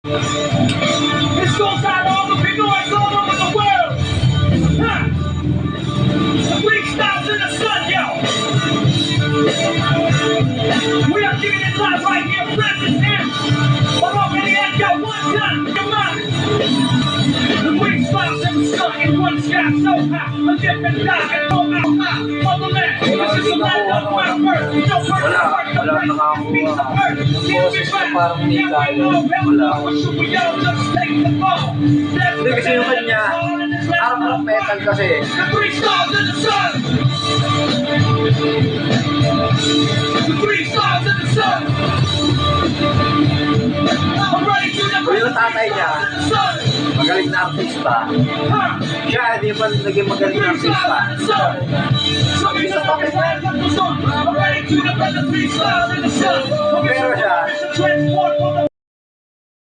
This goes out to all the Pinoys all over the world. Huh? The three stars in the sun, yo. We are giving it live right here, Francis M. But already had got one done. Come on. The three stars in the sun in one sky so high. A different die and go out high. Motherland, this is the land of my birth. No person work the place. Beat the earth. Give me back. Yeah, we know. What should we all just take the ball? Hindi kasi yung kanya, parang rock metal kasi. The three stars in the sun. The three stars in the sun. I'm ready to the Kung yung tatay niya, sun. magaling na artista. Huh? Siya, hindi pa naging magaling na Three artista. stars in the sun. So we just talking right up the sun. I'm ready to the three stars in the sun. Pero siya, Transport from the